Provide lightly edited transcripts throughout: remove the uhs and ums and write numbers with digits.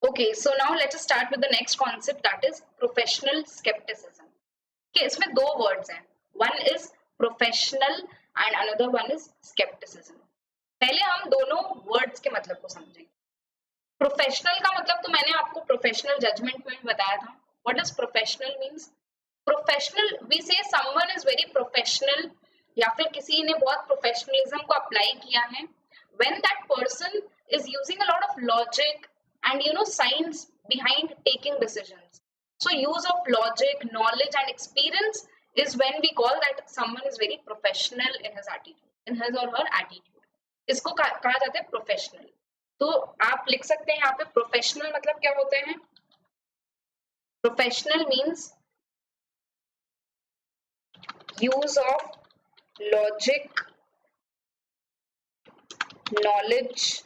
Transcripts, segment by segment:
Okay, so now let us start with the next concept, that is professional skepticism. Okay, इसमें दो words हैं. One is professional and another one is skepticism. पहले हम दोनों words के मतलब को समझेंगे. Professional का मतलब तो मैंने आपको professional judgment में बताया था. What does professional means? Professional, we say someone is very professional या फिर किसी ने बहुत professionalism को apply किया है. When that person is using a lot of logic and science behind taking decisions. So use of logic, knowledge and experience is when we call that someone is very professional in his attitude, in his or her attitude. इसको कहा जाता है professional. तो आप लिख सकते हैं यहाँ पे professional मतलब क्या होते हैं? Professional means use of logic, knowledge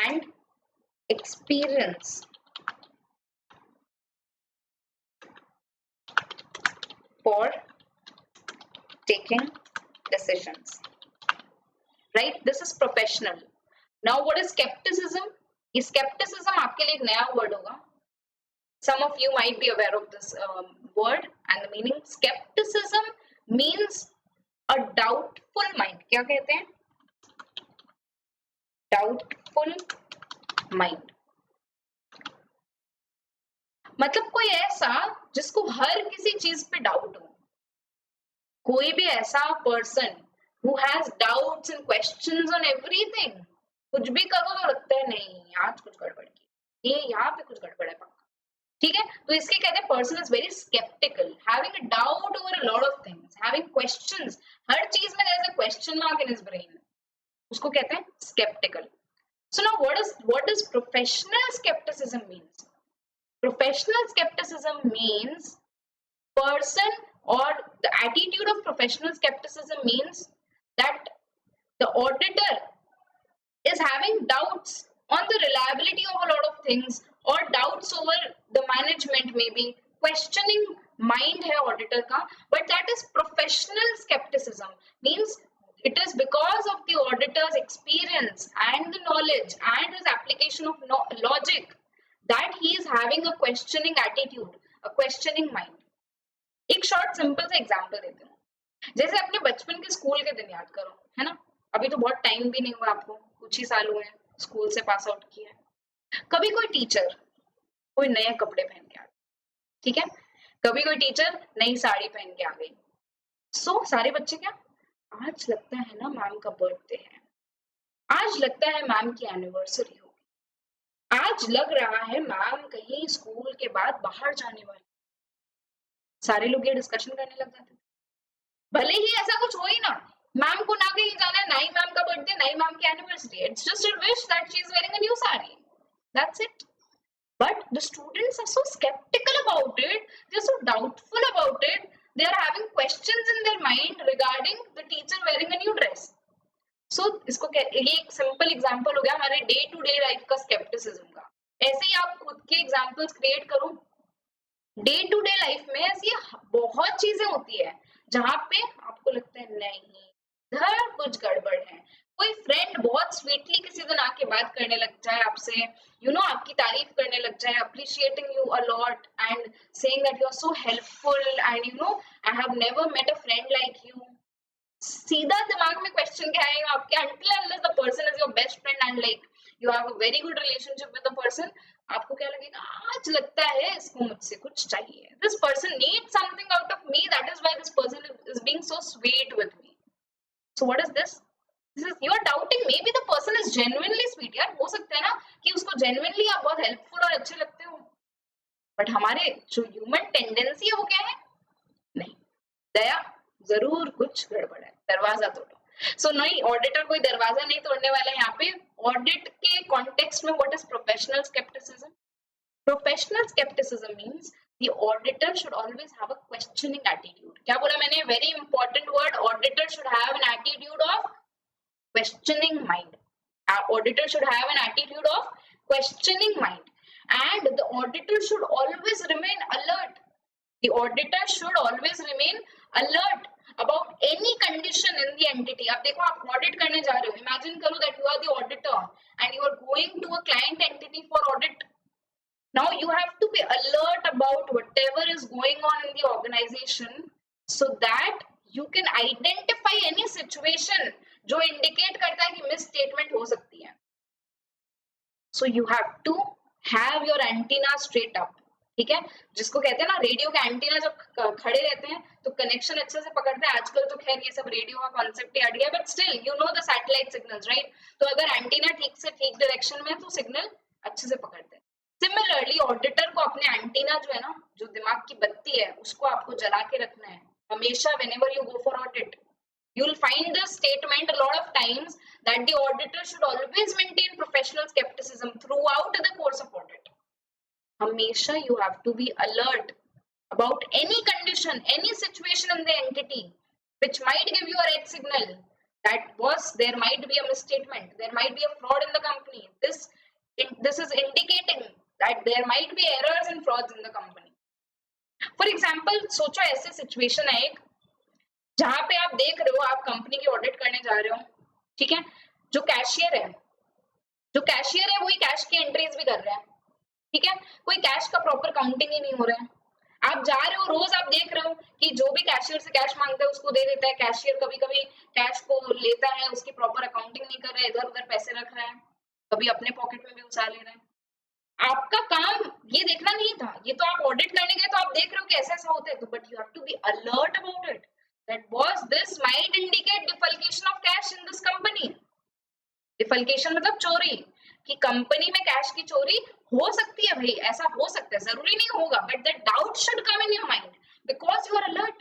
and experience for taking decisions, right? This is professional. Now what is skepticism? ये skepticism आपके लिए एक नया word होगा. Some of you might be aware of this word and the meaning. Skepticism means a doubtful mind. क्या कहते हैं? Doubtful mind. मतलब कोई ऐसा जिसको हर किसी चीज पे डाउट हो. कोई भी ऐसा person who has doubts and questions on everything. कुछ भी करो तो लगता है नहीं आज कुछ गड़बड़ की, ये यहाँ पे कुछ गड़बड़ है पक्का. ठीक है, तो इसके कहते हैं person is very skeptical, having a doubt over a lot of things, having questions. हर चीज में there is a question mark in his brain. उसको कहते हैं skeptical. So now what does professional skepticism means? Professional skepticism means person, or the attitude of professional skepticism means that the auditor is having doubts on the reliability of a lot of things or doubts over the management, maybe questioning mind hai auditor ka, but that is professional skepticism. Means it is because of the auditor's experience and the knowledge and his application of logic that he is having a questioning attitude, a questioning mind. एक short simple सा example देती हूँ. जैसे अपने बचपन के school के दिन याद करो, है ना? अभी तो बहुत टाइम भी नहीं हुआ, आपको कुछ ही साल हुए हैं स्कूल से पास आउट किया है. कभी कोई टीचर कोई नए कपड़े पहन के आ गई, ठीक है? कभी कोई टीचर नई साड़ी पहन के आ गई. सो सारे बच्चे क्या, आज लगता है ना मैम का बर्थडे है, आज लगता है मैम की एनिवर्सरी हो, आज लग रहा है मैम कहीं स्कूल के बाद बाहर जाने वाली. सारे लोग ये डिस्कशन करने लग जाते. भले ही ऐसा कुछ हो ही ना, मैम को ना कहीं जाना है, ना ही मैम का बर्थडे, ना ही मैम की anniversary. It's just a wish that she is wearing a new sari. That's it. But the students are so skeptical about it, they're so doubtful about it, they are having questions in their mind regarding the teacher wearing a new dress. So इसको ये एक simple example हो गया हमारे day to day life का scepticism का. ऐसे ही आप खुद के एग्जांपल्स क्रिएट करो. डे टू डे लाइफ में ऐसी बहुत चीजें होती है जहां पे आपको लगता है नहीं इधर कुछ गड़बड़ है. कोई फ्रेंड बहुत स्वीटली किसी दिन आके बात करने लग जाए आपसे, आपकी तारीफ करने लग जाए, appreciating you a lot and saying that you are so helpful and I have never met a friend like you. सीधा दिमाग में क्वेश्चन क्या आएगा आपके, until unless the person is your best friend and like you have a very good relationship with the person, आपको क्या लगेगा, आज लगता है इसको मुझसे कुछ चाहिए. This person needs something out of me, that is why this person is being so sweet with me. So what is this? This is you are doubting maybe the person is genuinely sweet. यार हो सकता है ना कि उसको genuinely आप बहुत helpful और अच्छे लगते हो, but हमारे जो human tendency है वो क्या है, नहीं दया, जरूर कुछ गड़बड़ है, दरवाजा तोड़ो. सो नहीं, ऑडिटर कोई दरवाजा नहीं तोड़ने वाला है यहाँ पे. ऑडिट के कॉन्टेक्स्ट में what is professional scepticism? Professional skepticism means the auditor should always have a questioning attitude. क्या बोला मैंने? Very important word. Auditor should have an attitude of questioning mind. Auditor should have an attitude of questioning mind, and the auditor should always remain alert. The auditor should always remain alert about any condition in the entity. अब देखो आप audit करने जा रहे हो, imagine करो that you are the auditor and you are going to a client entity for audit. Now you have to be alert about whatever is going on in the organization so that you can identify any situation जो indicate करता है कि misstatement हो सकती है. So you have to have your antenna straight up. ठीक है, जिसको कहते हैं ना रेडियो के एंटीना जब खड़े रहते हैं तो कनेक्शन अच्छे से पकड़ते हैं. आजकल तो खैर ये सब रेडियो का कॉन्सेप्ट ही हट गया, but still you know the satellite signals, right? तो अगर एंटीना ठीक से ठीक डायरेक्शन में है तो सिग्नल अच्छे से पकड़ते हैं. सिमिलरली ऑडिटर को अपने एंटीना जो है ना, जो दिमाग की बत्ती है, उसको आपको जला के रखना है हमेशा. Whenever you go for audit, you will find this statement a lot of times that the auditor should always maintain professional skepticism throughout the course of audit. Hamesha you have to be alert about any condition, any situation in the entity which might give you a red signal that there might be a misstatement, there might be a fraud in the company. This is indicating that there might be errors and frauds in the company. For example, सोचो ऐसे situation है एक जहां पे आप देख रहे हो, आप कंपनी की ऑडिट करने जा रहे हो, ठीक है, जो कैशियर है वही कैश की एंट्रीज भी कर रहा है, ठीक है, कोई कैश का प्रॉपर काउंटिंग ही नहीं हो रहा है. आप जा रहे हो, रोज आप देख रहे हो कि जो भी कैशियर से कैश मांगता है उसको दे देता है. कैशियर कभी कभी कैश को लेता है, उसकी प्रॉपर अकाउंटिंग नहीं कर रहा है, इधर उधर पैसे रख रहा है, कभी अपने पॉकेट में भी उछाल ले रहा है. आपका काम ये देखना नहीं था, ये तो आप ऑडिट करने गए तो आप देख रहे हो कि ऐसा ऐसा होता है, तो but you have to be alert about it that was this might indicate defalcation of cash in this company. Defalcation मतलब चोरी, कि कंपनी में कैश की चोरी हो सकती है. भाई ऐसा हो सकता है, जरूरी नहीं होगा, but that doubt should come in your mind because you are alert.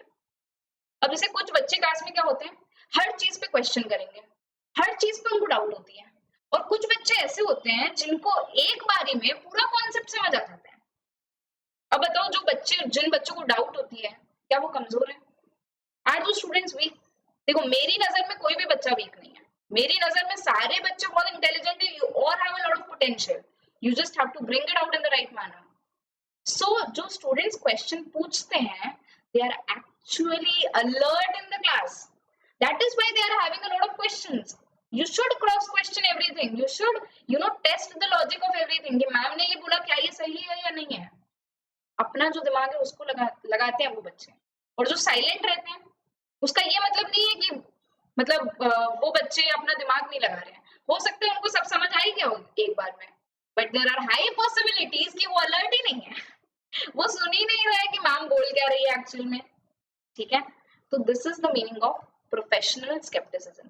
अब जैसे कुछ बच्चे क्लास में क्या होते हैं, हर चीज पे क्वेश्चन करेंगे, हर चीज पे उनको डाउट होती है. और कुछ बच्चे ऐसे होते हैं जिनको एक बारी में पूरा कॉन्सेप्ट समझ आ जाता है. अब बताओ, जिन बच्चों को डाउट होती है, क्या वो कमजोर है? Are those students weak? देखो, मेरी नजर में कोई भी बच्चा वीक नहीं है. मेरी नजर में सारे बच्चे बहुत इंटेलिजेंट है. You all have a lot of potential. You just have to bring it out in the right manner. So जो students question पूछते हैं, they are actually alert in the class. That is why they are having a lot of questions. You should cross question everything. You should, test the logic of everything. कि ma'am ने ये बोला, क्या ये सही है या नहीं है? अपना जो दिमाग है उसको लगाते हैं वो बच्चे. और जो साइलेंट रहते हैं, उसका ये मतलब नहीं है कि वो बच्चे अपना दिमाग नहीं लगा रहे हैं. हो सकता है उनको सब समझ आ ही गया हो एक बार में, but there are high possibilities कि वो अलर्ट ही नहीं है. वो सुन ही नहीं रहा है कि मैम बोल क्या रही है एक्चुअल में. ठीक है, तो this is the meaning of professional scepticism.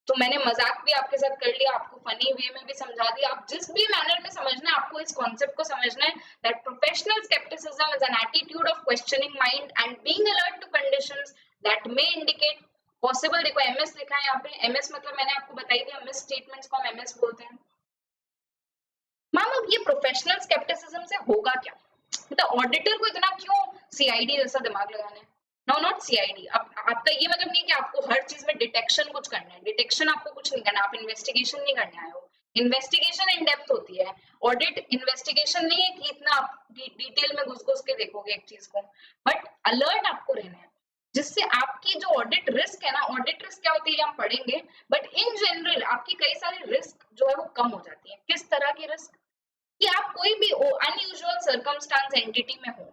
तो मैंने मजाक भी आपके साथ कर लिया, आपको फनी वे में भी समझा दिया. आप जिस भी मैनर में समझना है, आपको इस कॉन्सेप्ट को समझना है that professional scepticism is an attitude of questioning mind and being alert to conditions that may indicate possible. देखो एमएस लिखा है यहाँ पे. एमएस मतलब मैंने आपको बताई थी, मिस स्टेटमेंट्स को हम एमएस बोलते हैं. मैम अब ये प्रोफेशनल स्केप्टिसिज्म से होगा क्या? मतलब ऑडिटर को इतना क्यों सीआईडी जैसा दिमाग लगाना है? No, not CID. अब आपका ये मतलब नहीं कि आपको हर चीज में डिटेक्शन कुछ करना है. डिटेक्शन आपको कुछ नहीं करना, आप इन्वेस्टिगेशन नहीं करने आए हो. इन्वेस्टिगेशन इन डेप्थ होती है. ऑडिट इन्वेस्टिगेशन नहीं है कि इतना आप डिटेल में घुस के देखोगे एक चीज को, बट अलर्ट आपको रहना है, जिससे आपकी जो ऑडिट रिस्क है ना, ऑडिट रिस्क क्या होती है हम पढ़ेंगे, बट इन जनरल आपकी कई सारी रिस्क जो है वो कम हो जाती है. किस तरह की रिस्क? कि आप कोई भी अनयूजुअल सर्कमस्टांस एंटिटी में हो,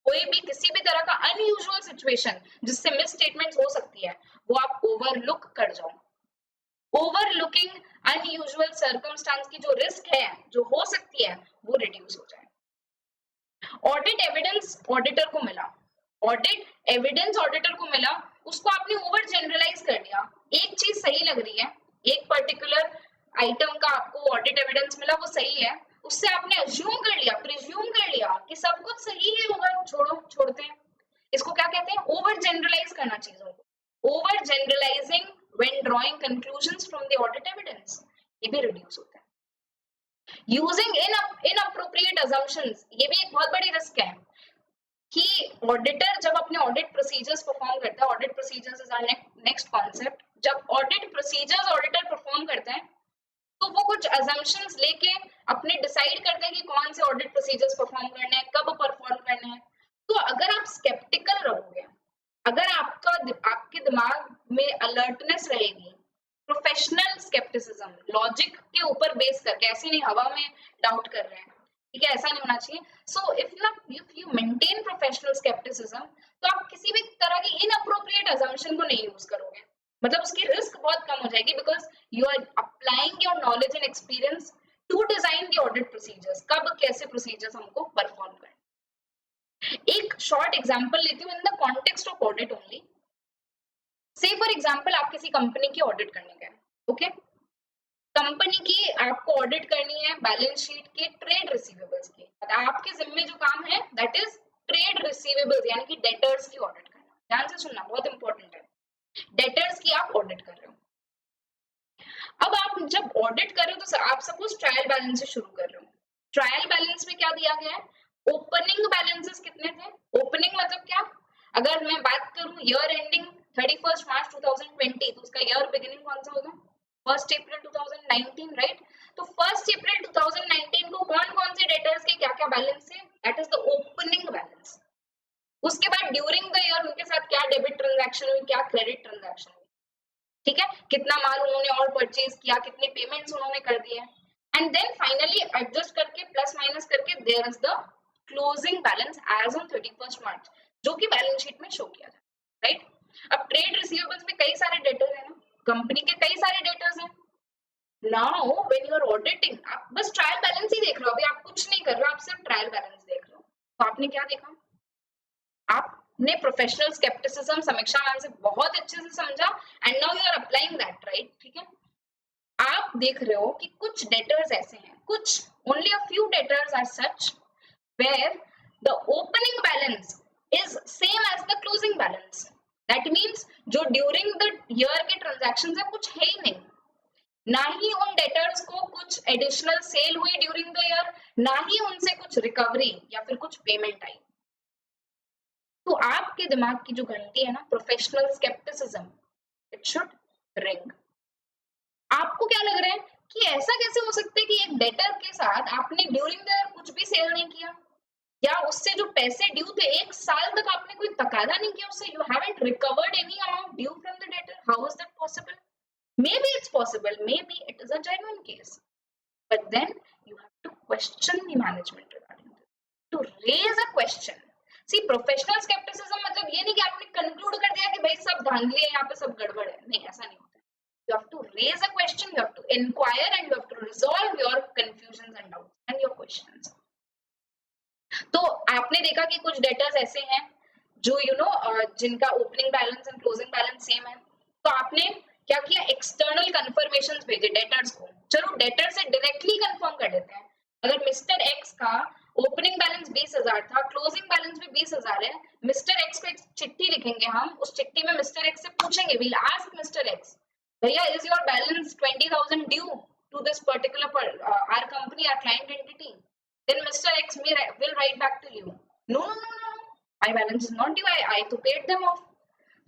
कोई भी किसी भी तरह का अनयूजुअल सिचुएशन जिससे मिस स्टेटमेंट हो सकती है, वो आप ओवरलुक कर जाओ. ओवरलुकिंग अनयूजुअल सर्कमस्टांस की जो रिस्क है, जो हो सकती है, वो रिड्यूस हो जाए. ऑडिट एविडेंस ऑडिटर को मिला, उसको आपने ओवर जनरलाइज कर दिया. एक चीज सही लग रही है, एक पर्टिकुलर आइटम का आपको ऑडिट एविडेंस मिला, वो सही है, उससे आपने अज्यूम कर लिया, प्रिज्यूम कर लिया कि सब कुछ सही ही होगा, छोड़ते हैं. इसको क्या कहते हैं? ओवर जनरलाइज करना चीजों को. Overgeneralising when drawing conclusions from the audit evidence, ये भी रिड्यूस होता है. यूजिंग इनअप्रोप्रिएट अजम्पशंस, ये भी एक बहुत बड़ी रिस्क है कि ऑडिटर जब अपने ऑडिट प्रोसीजर्स परफॉर्म करता है, audit procedures is our next concept. जब ऑडिट प्रोसीजर्स ऑडिटर परफॉर्म करते हैं तो वो कुछ अजम्पशंस लेके अपने डिसाइड करते हैं कि कौन से ऑडिट प्रोसीजर्स परफॉर्म करने हैं, कब परफॉर्म करने हैं. तो अगर आप स्केप्टिकल रहोगे, अगर आपके दिमाग में अलर्टनेस रहेगी, प्रोफेशनल स्केप्टिसिज्म लॉजिक के ऊपर बेस करके, ऐसे नहीं हवा में डाउट कर रहे हैं, ठीक है, ऐसा नहीं होना चाहिए। So if you maintain professional scepticism, तो आप किसी भी तरह की इनअप्रोप्रिएट अजम्पशन को नहीं यूज करोगे, मतलब उसकी रिस्क बहुत कम हो जाएगी, because you are applying your knowledge and experience to design the audit procedures, कब कैसे प्रोसीजर्स हमको परफॉर्म करना। एक शॉर्ट एग्जांपल लेती हूँ in the context of audit only. से फॉर एग्जांपल आप किसी कंपनी की ऑडिट करने गए, ओके, कंपनी की आपको ऑडिट करनी है बैलेंस शीट के ट्रेड रिसीवेबल्स की, आपके जिम्मे जो काम है दैट इज ट्रेड रिसीवेबल्स यानी कि डेटर्स की ऑडिट करना। ध्यान से सुनना, बहुत इंपॉर्टेंट है, डेटर्स की आप ऑडिट कर रहे हो। अब आप जब ऑडिट कर रहे हो तो आप सपोज ट्रायल बैलेंस से शुरू कर रहे हो। ट्रायल बैलेंस में क्या दिया गया है, ओपनिंग बैलेंसेस कितने थे, ओपनिंग मतलब क्या, अगर मैं बात करूं ईयर एंडिंग 31 मार्च 2020, तो उसका ईयर बिगिनिंग कौन सा होगा, 1 अप्रैल 2019, राइट। तो 1 अप्रैल 2019 को कौन कौन से डेटर्स के क्या क्या बैलेंस है, that is the opening balance. उसके बाद ड्यूरिंग द ईयर उनके साथ क्या डेबिट ट्रांजैक्शन हुई, क्या क्रेडिट ट्रांजैक्शन हुई, ठीक है, कितना माल उन्होंने और परचेज किया, कितने पेमेंट्स उन्होंने कर दिए, एंड देन फाइनली एडजस्ट करके प्लस माइनस करके there is the closing balance as on 31 March, जो कि बैलेंस शीट में शो किया था, राइट। अब ट्रेड रिसीवेबल्स में कई सारे डेटर्स है ना, कंपनी के कई सारे डेटर्स हैं। Now when you are auditing, आप बस ट्रायल बैलेंस ही देख रहे हो, अभी आप कुछ नहीं कर रहे हो, आप सिर्फ ट्रायल बैलेंस देख रहे हो। तो आपने क्या देखा, आपने प्रोफेशनल स्केप्टिसिज्म समीक्षा मैम से बहुत अच्छे से समझा, and now you are applying that, right, ठीक है। आप देख रहे हो कि कुछ डेटर्स ऐसे हैं, कुछ only a few debtors are such where the opening balance is same as the closing balance. That means जो ड्यूरिंग द ईयर के ट्रांजैक्शंस है कुछ है ही नहीं, ना ही उन डेटर्स को कुछ एडिशनल सेल हुई ड्यूरिंग द ईयर, ना ही उनसे कुछ रिकवरी या फिर कुछ पेमेंट आई। तो आपके दिमाग की जो घंटी है ना, professional scepticism, it should ring. आपको क्या लग रहा है कि ऐसा कैसे हो सकता है कि एक डेटर के साथ आपने ड्यूरिंग द ईयर कुछ भी सेल नहीं किया, या उससे जो पैसे ड्यू थे 1 साल तक आपने कोई तकादा नहीं किया उससे, you haven't recovered any amount due from the debtor, how is that possible? Maybe it's possible, maybe it is a genuine case, but then you have to question the management regarding this, to raise a question. See, professional skepticism मतलब ये नहीं कि आपने conclude कर दिया कि भाई सब धांधली है, यहाँ पे सब गड़बड़ है, नहीं, ऐसा नहीं होता। You have to raise a question, you have to inquire, and you have to resolve your confusions and doubts and your questions. तो आपने देखा कि कुछ डेटर्स ऐसे हैं जो जिनका opening balance and closing balance same है, तो आपने क्या किया, एक्सटर्नल कंफर्मेशंस भेजे डेटर्स को। चलो डेटर से डायरेक्टली कंफर्म कर देते हैं, अगर मिस्टर एक्स का ओपनिंग बैलेंस 20,000 था, क्लोजिंग बैलेंस भी 20,000 है, मिस्टर एक्स को एक चिट्ठी लिखेंगे हम, उस चिट्ठी में मिस्टर एक्स से पूछेंगे, वील आस्क मिस्टर एक्स, भैया is your balance 20,000 due to this particular our company, our client entity? Then Mr. X will write back to you, no, no, no, no, no, my balance is not due, I to paid them off.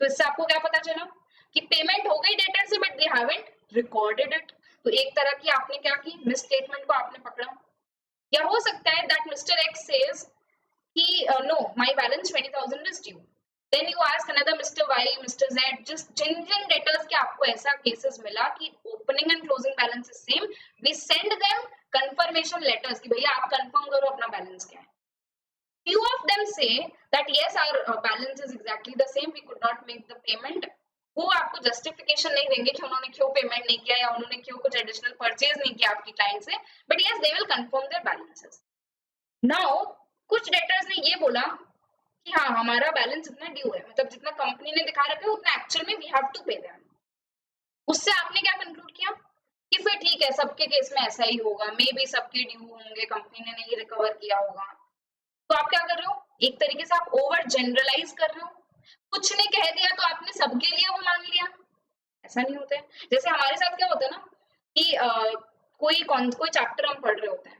तो इससे आपको क्या पता चला कि payment हो गई debtor से, but they haven't recorded it. तो एक तरह की आपने क्या की, मिस स्टेटमेंट को आपने पकड़ा। या हो सकता है दैट मिस्टर एक्स सेज कि no, my balance 20,000 is due, then you ask another mister Y, mister Z, just जिन डेटर्स के आपको ऐसा केसेस मिला कि opening and closing balance is same, we send them confirmation letters कि भैया आप कंफर्म करो अपना बैलेंस क्या है। Few of them say that yes, our balance is exactly the same, we could not make the payment. वो आपको justification नहीं देंगे कि उन्होंने क्यों पेमेंट नहीं किया या उन्होंने क्यों कुछ एडिशनल परचेज नहीं किया आपकी क्लाइंट से, but yes they will confirm their balances. Now कुछ डेटर्स ने ये बोला कि हाँ हमारा बैलेंस इतना ड्यू है, मतलब जितना कंपनी ने दिखा रखा है उतना एक्चुअल में we have to pay them. उससे आपने क्या कंक्लूड किया कि फिर ठीक है, सबके केस में ऐसा ही होगा, मे बी सबके ड्यू होंगे, कंपनी ने नहीं रिकवर किया होगा। तो आप क्या कर रहे हो, एक तरीके से आप ओवर जनरलाइज कर रहे हो, कुछ ने कह दिया तो आपने सबके लिए वो मान लिया, ऐसा नहीं होता है। जैसे हमारे साथ क्या होता है ना कि कोई चैप्टर हम पढ़ रहे होते हैं,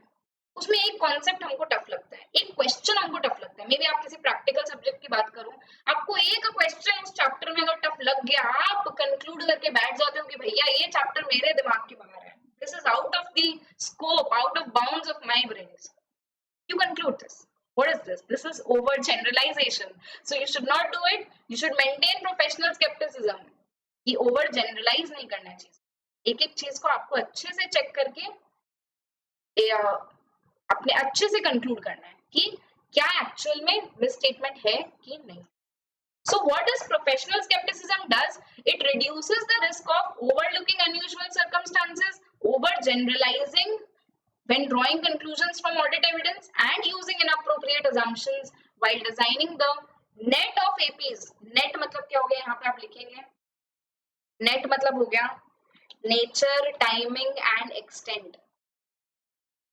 उसमें एक कॉन्सेप्ट हमको टफ लगता है, एक क्वेश्चन हमको टफ लगता है, मे बी आप किसी प्रैक्टिकल सब्जेक्ट की बात करूं, आपको एक क्वेश्चन उस चैप्टर में अगर टफ लग गया, आप कंक्लूड करके बैठ जाते हो कि भैया ये चैप्टर मेरे दिमाग के बाहर है, this is out of the scope, out of bounds of my brain, you conclude this. What is this? This is overgeneralization. So you should not do it. You should maintain professional skepticism. कि over generalize नहीं करना चाहिए, एक एक चीज को आपको अच्छे से चेक करके आपने अच्छे से कंक्लूड करना है कि क्या एक्चुअल में मिसस्टेटमेंट है कि नहीं. So what does professional skepticism does? It reduces the risk of overlooking unusual circumstances, overgeneralizing when drawing conclusions from audit evidence, and using inappropriate assumptions while designing the net of APs. Net मतलब क्या हो गया, यहाँ पे आप लिखेंगे. Net मतलब हो गया nature, timing and extent.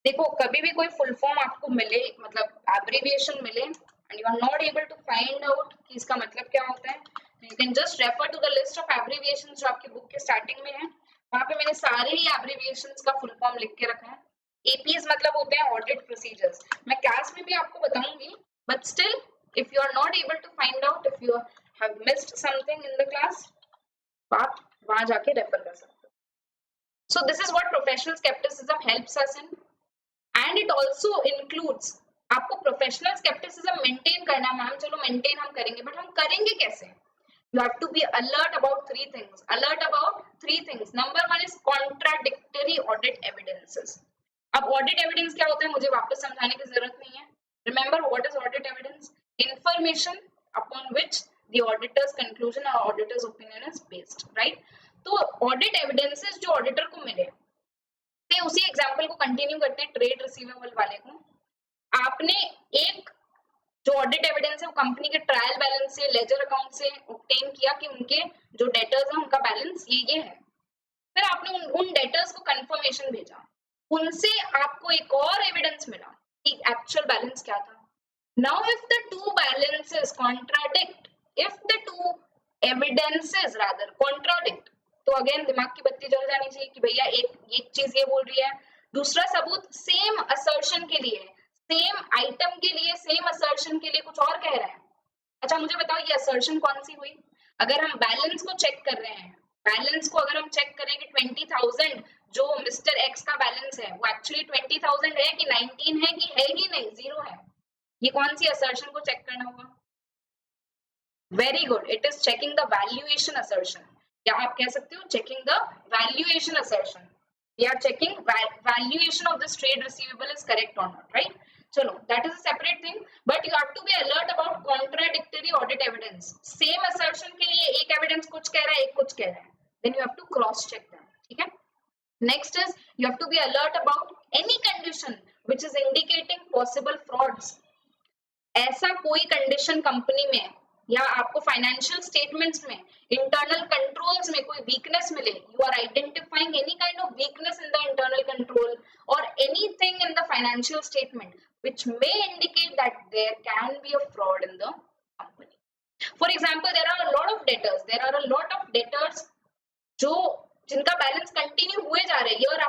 देखो कभी भी कोई फुल फॉर्म आपको मिले, मतलब एब्रिविएशन मिले and you are not able to find out कि इसका मतलब क्या होता है, you can just refer to the list of abbreviations जो आपकी बुक के स्टार्टिंग में है. वहां पे मैंने सारे ही एब्रिविएशंस का फुल फॉर्म लिख के रखा है. एपीएस मतलब होते हैं ऑडिट प्रोसीजर्स. मैं क्लास में भी आपको बताऊंगी, but still if you are not able to find out, if you have missed something in the class, आप वहां जाके रेफर कर सकते हो. So this is what professional scepticism helps us in. And it also includes, आपको professional scepticism maintain करना है. Ma'am चलो मेंटेन हम करेंगे, बट हम करेंगे कैसे? You have to be alert about three things. Alert about three things. Number one is contradictory audit evidences. अब ऑडिट एविडेंस क्या होता है मुझे वापस समझाने की जरूरत नहीं है. Remember what is audit evidence? Information upon which the auditor's conclusion और auditor's opinion is based, right? तो ऑडिट एविडेंसेस जो ऑडिटर को मिले, उसी एग्जांपल को कंटिन्यू करते हैं ट्रेड रिसीवेबल वाले को. आपने एक जो ऑडिट एविडेंस है वो कंपनी के ट्रायल बैलेंस से, लेजर अकाउंट से ऑब्टेन किया कि उनके जो डेटर्स हैं उनका बैलेंस ये है. फिर आपने उन डेटर्स को कंफर्मेशन भेजा, उनसे आपको एक और एविडेंस मिला कि एक्चुअल बैलेंस क्या था. Now if the two balances contradict, if the two evidences rather contradict, तो अगेन दिमाग की बत्ती जल जानी चाहिए कि भैया एक चीज ये बोल रही है, दूसरा सबूत सेम असर्शन के लिए, सेम आइटम के लिए, सेम असर्शन के लिए कुछ और कह रहा है. अच्छा मुझे बताओ ये असर्शन कौन सी हुई? अगर हम बैलेंस को चेक कर रहे हैं, बैलेंस को अगर हम चेक करें कि 20,000 जो मिस्टर एक्स का बैलेंस है वो एक्चुअली 20,000 है कि 19 है कि है ही नहीं, जीरो है, ये कौन सी असर्शन को चेक करना होगा? Very good, it is checking the valuation assertion, या आप कह सकते हो checking the valuation assertion. We are checking valuation of this trade receivable is correct or not, right? चलो that is a separate thing, but you have to be alert about contradictory audit evidence. Same assertion के लिए एक evidence कुछ कह रहा है, एक कुछ कह रहा है, then you have to cross check them. ठीक है? Next is you have to be alert about any condition which is indicating possible frauds. ऐसा कोई condition कंपनी में या आपको फाइनेंशियल स्टेटमेंट्स में, इंटरनल कंट्रोल्स में कोई वीकनेस मिले, you are identifying any kind of weakness in the internal control और anything in the financial statement which may indicate that there can be a fraud in the company. For example there are a lot of debtors जो जिनका balance continue हुए जा रहे हैं year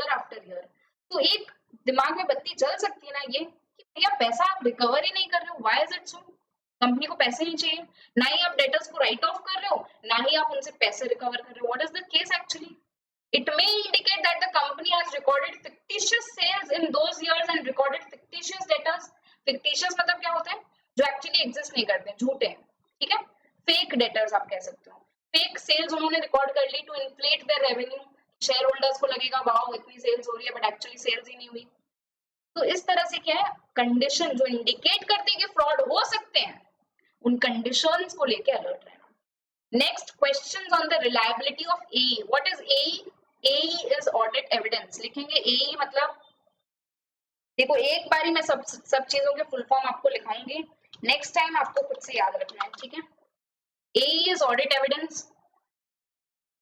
after year, तो एक दिमाग में बत्ती जल सकती है ना ये कि भैया पैसा आप रिकवर ही नहीं कर रहे हो, why is it so? Company को पैसे नहीं चाहिए, ना ही आप डेटर्स को राइट ऑफ कर रहे हो, ना ही आप उनसे पैसे रिकवर कर रहे हो. What is the case actually? It may indicate that the company has recorded fictitious sales in those years and recorded fictitious debtors. Fictitious मतलब क्या होता है? जो एक्चुअली एग्जिस्ट नहीं करते, झूठे हैं. ठीक है? फेक डेटर्स आप कह सकते हो. फेक सेल्स उन्होंने रिकॉर्ड कर ली to inflate their revenue. Shareholders को लगेगा वाओ इतनी सेल्स हो रही है, बट एक्चुअली सेल्स ही नहीं हुई. तो इस तरह से क्या है, कंडीशन जो इंडिकेट करती है कि फ्रॉड हो सकते हैं, उन कंडीशंस को लेके अलर्ट रहना. Next questions on the reliability of AE. What is AE? AE is audit evidence. लिखेंगे एई मतलब, देखो एक बारी मैं सब चीजों के फुल फॉर्म आपको लिखाऊंगी, नेक्स्ट टाइम आपको खुद से याद रखना है. ठीक है? AE is audit evidence.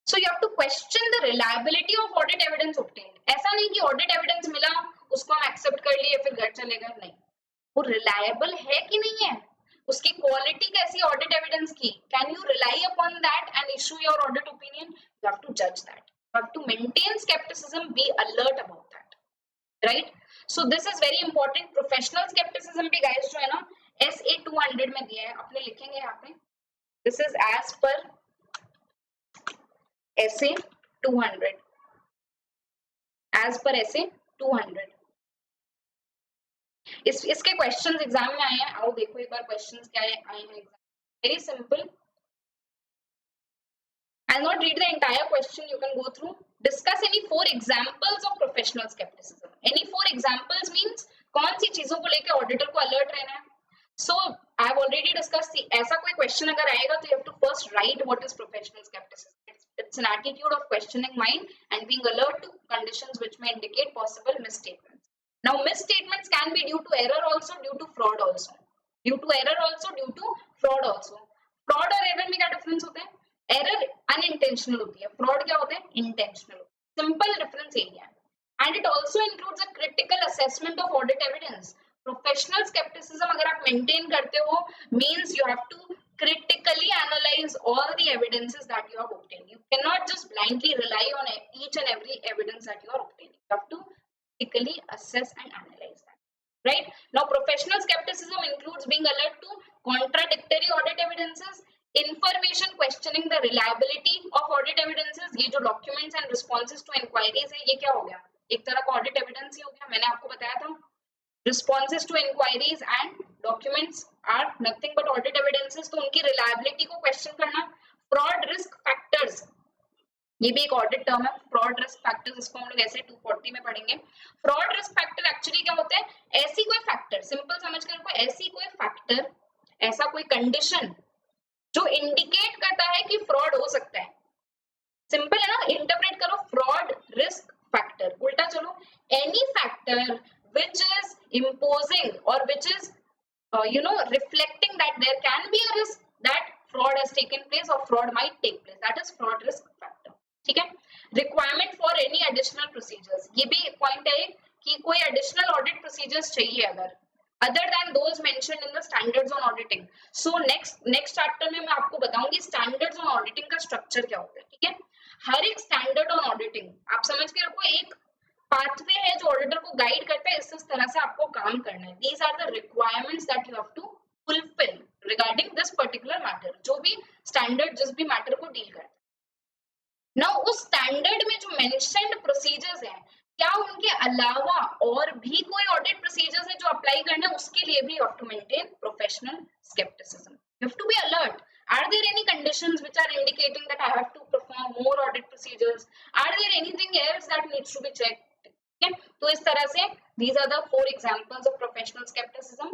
So you have to question the reliability of audit evidence obtained. ऐसा नहीं कि ऑडिट एविडेंस मिला उसको हम एक्सेप्ट कर लिए फिर घर चले गए, नहीं. वो रिलायबल है कि नहीं है, उसकी क्वालिटी कैसी ऑडिट एविडेंस की, can you rely upon that and issue your audit opinion? You have to जज that, you have to maintain skepticism, be alert about that, right? So this is very important. Professional skepticism भी guys जो है ना SA 200 में दिया है, अपने लिखेंगे यहाँ पे. This is as per SA 200, as per SA 200. इसके क्वेश्चंस एग्जाम में आए हैं, आओ देखो एक बार क्वेश्चंस क्या आए हैं exam. Very simple. I'll not read the entire question, you can go through. Discuss any 4 examples of professional skepticism. Any 4 examples means चीजों को लेके ऑडिटर को अलर्ट रहना है. So I have already discussed. ऐसा कोई क्वेश्चन अगर आएगा तो you have to first write what is professional skepticism. It's an attitude of questioning mind and being alert to conditions which may indicate possible misstatements. Now misstatements can be due to error also, due to fraud also. Due to error also, due to fraud also. Fraud और error में क्या difference होता है? Error unintentional होती है, fraud क्या होता है? Intentional. Simple difference area है. And it also includes a critical assessment of audit evidence. Professional skepticism अगर आप maintain करते हो means you have to critically analyze all the evidences that you have obtained. You cannot just blindly rely on each and every evidence that you are obtaining. You have to critically assess and analyze that. Right? Now, professional skepticism includes being alert to contradictory audit evidences, information questioning the reliability of audit evidences. ये जो documents and responses to inquiries है, ये क्या हो गया? एक तरह का audit evidence ही हो गया. मैंने आपको बताया था. Responses to inquiries and documents are nothing but audit evidences. तो उनकी reliability को question करना. Fraud risk factors, ये भी एक audit term है. Fraud risk factors, इसको हम लोग ऐसे 240 में पढ़ेंगे. Fraud risk factor actually क्या होता है? ऐसी कोई factor, simple समझ कर रखो, ऐसी कोई factor, ऐसा कोई condition जो indicate करता है कि fraud हो सकता है. Simple है ना? Interpret करो fraud risk factor. उल्टा चलो, any factor which is imposing or which is reflecting that there can be a risk that fraud has taken place or fraud might take place. That is fraud risk factor. ठीक है? Requirement for any additional procedures. ये भी point है कि कोई additional audit procedures चाहिए अगर other than those mentioned in the standards on auditing. So next chapter में मैं आपको बताऊंगी standards on auditing का structure क्या होता है. ठीक है? हर एक standard on auditing आप समझ के रखो एक पाथवे है जो ऑडिटर को गाइड करता है. इस तरह से आपको काम करना है. These are the requirements that you have to fulfill regarding this particular matter. जो भी स्टैंडर्ड जिस भी मैटर को डील करता है. Now उस स्टैंडर्ड में जो mentioned procedures हैं, क्या उनके अलावा और भी कोई ऑडिट प्रोसीजर्स है जो अप्लाई करना है? उसके लिए भी you have to maintain professional skepticism. You have to be alert. Are there any conditions which are indicating that I have to perform more audit procedures? Are there anything else that needs to be checked? Okay? तो इस तरह से these are the 4 examples of professional skepticism.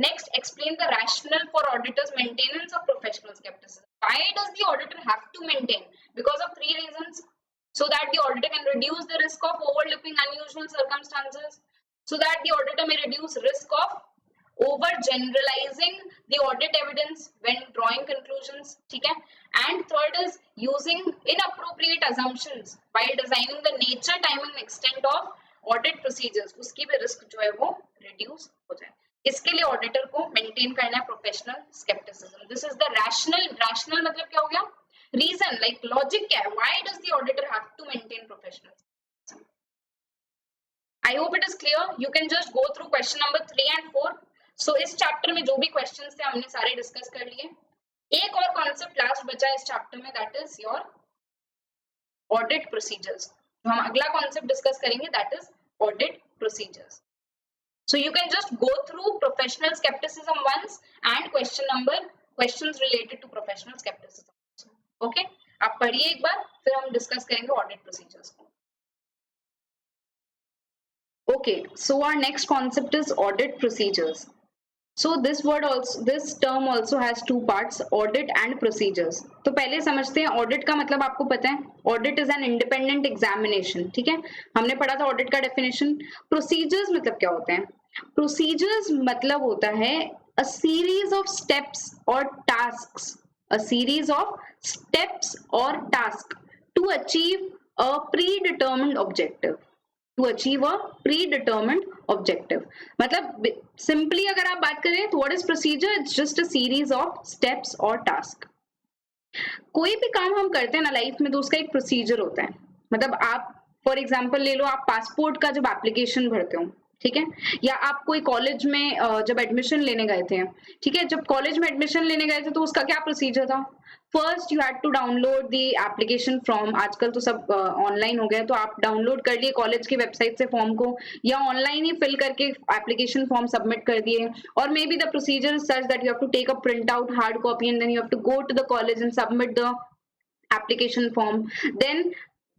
Next, explain the rationale for auditors' maintenance of professional skepticism. Why does the auditor have to maintain? Because of 3 reasons. So that the auditor can reduce the risk of overlooking unusual circumstances. So that the auditor may reduce risk of over generalizing the audit evidence when drawing conclusions. ठीक है? And third is using inappropriate assumptions while designing the nature, time and extent of audit procedures. उसकी भी risk जो है वो reduce हो जाए. इसके लिए auditor को maintain करना है professional skepticism. This is the rational मतलब क्या हो गया? Reason, like logic क्या है? Why does the auditor have to maintain professional skepticism? I hope it is clear. You can just go through question number 3 and 4. So इस chapter में जो भी questions थे हमने सारे discuss कर लिए. एक और concept last बचा है इस chapter में, that is your audit procedures. जो हम अगला concept discuss करेंगे, that is audit procedures. So you can just go through professional skepticism once and questions related to professional skepticism. Okay? आप पढ़िए एक बार, फिर हम discuss करेंगे audit procedures को. Okay, so our next concept is audit procedures. So this term also has 2 parts, audit and procedures. तो पहले समझते हैं audit का मतलब. आपको पता है audit is an independent examination. ठीक है? हमने पढ़ा था audit का definition. Procedures मतलब क्या होते हैं? Procedures मतलब होता है a series of steps or tasks to achieve a predetermined objective. मतलब simply अगर आप बात करें तो what is procedure? It's just a series of steps or task. कोई भी काम हम करते हैं ना लाइफ में तो उसका एक प्रोसीजर होता है. मतलब आप फॉर एग्जांपल ले लो, आप पासपोर्ट का जब एप्लीकेशन भरते हो, ठीक है, या आप कोई कॉलेज में जब एडमिशन लेने गए थे, ठीक है, जब कॉलेज में एडमिशन लेने गए थे तो उसका क्या प्रोसीजर था? First you had to download the application form. आजकल तो सब ऑनलाइन हो गया, तो आप डाउनलोड कर लिए कॉलेज की वेबसाइट से फॉर्म को, या ऑनलाइन ही फिल करके एप्लीकेशन फॉर्म सबमिट कर दिए. और may be the procedure is such that you have to take a print out hard copy and then you have to go to the college and submit the application form. Then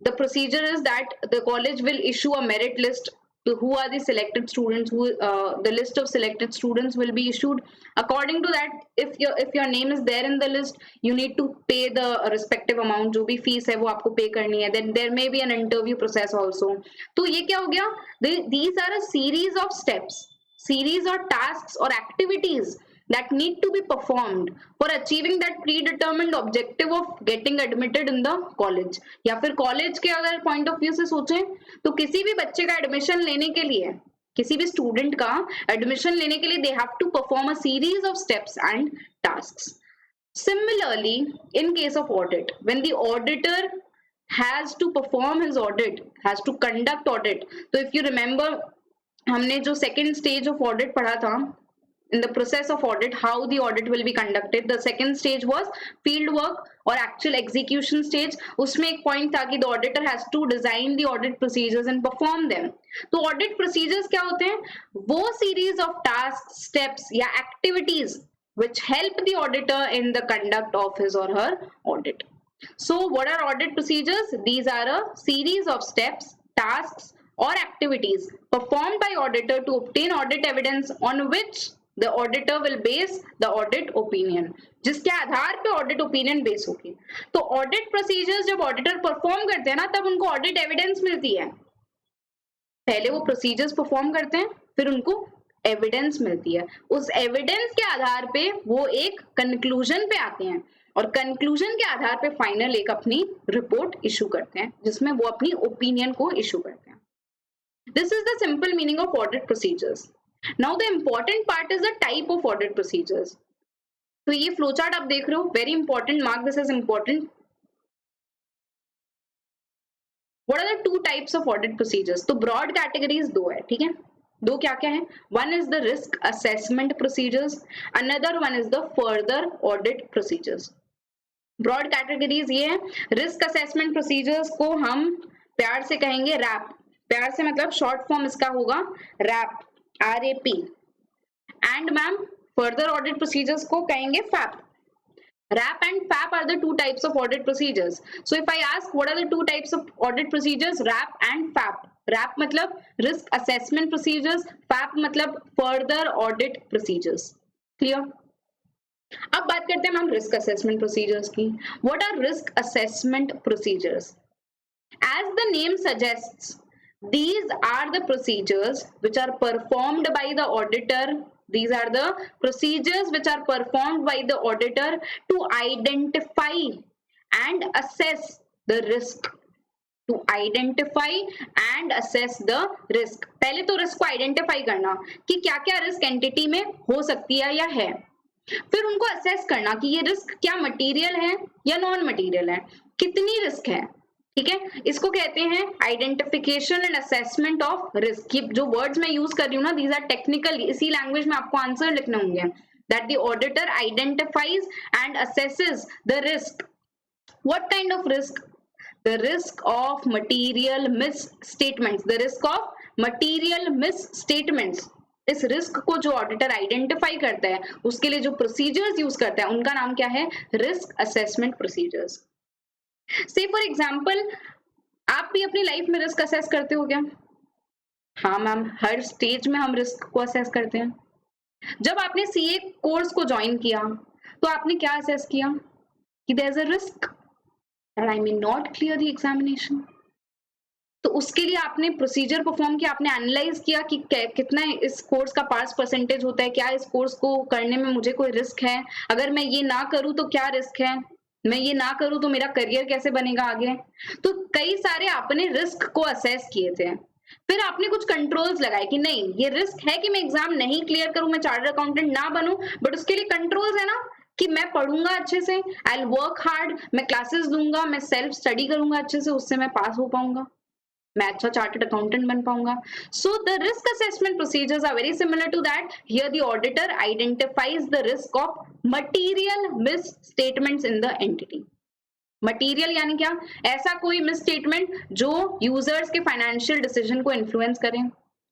the procedure is that the college will issue a merit list So who are the selected students? The list of selected students will be issued. According to that, if your name is there in the list, you need to pay the respective amount. जो भी fees है वो आपको pay करनी है. Then there may be an interview process also. तो ये क्या हो गया? These are a series of steps, series or tasks or activities that need to be performed for achieving that predetermined objective of getting admitted in the college. या फिर college के अगर point of view से सोचें तो किसी भी बच्चे का admission लेने के लिए, किसी भी student का admission लेने के लिए they have to perform a series of steps and tasks. Similarly, in case of audit, when the auditor has to perform his audit, has to conduct audit. So if you remember, हमने जो second stage of audit पढ़ा था, in the process of audit, how the audit will be conducted. The second stage was field work or actual execution stage. उसमें एक point था कि the auditor has to design the audit procedures and perform them. तो audit procedures क्या होते हैं? वो series of tasks, steps या activities which help the auditor in the conduct of his or her audit. So what are audit procedures? These are a series of steps, tasks or activities performed by auditor to obtain audit evidence on which the auditor will base the audit opinion. जिसके आधार पे audit opinion base होगी. तो audit procedures जब auditor perform करते हैं ना, तब उनको audit evidence मिलती है. पहले वो procedures perform करते हैं, फिर उनको evidence मिलती है. उस evidence के आधार पे वो एक conclusion पे आते हैं और conclusion के आधार पे final एक अपनी report issue करते हैं, जिसमें वो अपनी opinion को issue करते हैं. This is the simple meaning of audit procedures. Now the important part is the type of audit procedures. तो ये flowchart आप देख रहे हो, very important, mark this as important. What are the two types of audit procedures? तो broad categories दो है, ठीक है? दो क्या क्या है? One is the risk assessment procedures, another one is the further audit procedures. Broad categories ये है. Risk assessment procedures को हम प्यार से कहेंगे RAP. प्यार से मतलब short form इसका होगा RAP. RAP. And ma'am, further audit procedures को कहेंगे FAP. RAP and FAP are the two types of audit procedures. So if I ask what are the two types of audit procedures, RAP and FAP. RAP मतलब risk assessment procedures, FAP मतलब further audit procedures. Clear? अब बात करते हैं ma'am risk assessment procedures की. What are risk assessment procedures? As the name suggests, these are the procedures which are performed by the auditor. These are the procedures which are performed by the auditor to identify and assess the risk. To identify and assess the risk. पहले तो risk को identify करना कि क्या क्या risk entity में हो सकती है या है. फिर उनको assess करना कि ये risk क्या material है या non material है, कितनी risk है. ठीक है, इसको कहते हैं identification and assessment of risk. जो वर्ड्स मैं यूज कर रही हूँ ना, दीज आर टेक्निकल, इसी लैंग्वेज में आपको आंसर लिखने होंगे. That the auditor identifies and assesses the risk. What kind of risk? The risk of material miss statements. The risk of material miss statements. इस रिस्क को जो ऑडिटर आइडेंटिफाई करता है, उसके लिए जो प्रोसीजर्स यूज करता है, उनका नाम क्या है? Risk assessment procedures. Say for example, आप भी अपनी लाइफ में रिस्क असेस करते हो क्या? हाँ मैम, हर स्टेज में हम रिस्क को असेस करते हैं. जब आपने सीए कोर्स को ज्वाइन किया तो आपने क्या असेस किया कि there is a risk that I may not clear the examination. तो उसके लिए आपने प्रोसीजर परफॉर्म किया, आपने एनालाइज किया कि कितना इस कोर्स का पास परसेंटेज होता है, क्या इस कोर्स को करने में मुझे कोई रिस्क है, अगर मैं ये ना करूँ तो क्या रिस्क है, मैं ये ना करूं तो मेरा करियर कैसे बनेगा आगे. तो कई सारे आपने रिस्क को असेस किए थे. फिर आपने कुछ कंट्रोल्स लगाए कि नहीं, ये रिस्क है कि मैं एग्जाम नहीं क्लियर करूं, मैं चार्टर्ड अकाउंटेंट ना बनूं, बट उसके लिए कंट्रोल्स है ना कि मैं पढ़ूंगा अच्छे से, आई विल वर्क हार्ड, मैं क्लासेस लूंगा, मैं सेल्फ स्टडी करूंगा अच्छे से, उससे मैं पास हो पाऊंगा, मैं अच्छा चार्टर्ड अकाउंटेंट बन पाऊंगा. So the risk assessment procedures are very similar to that. Here the auditor identifies the risk of material misstatements in the entity. Material यानी क्या? ऐसा कोई मिस स्टेटमेंट जो यूजर्स के फाइनेंशियल डिसीजन को influence करें.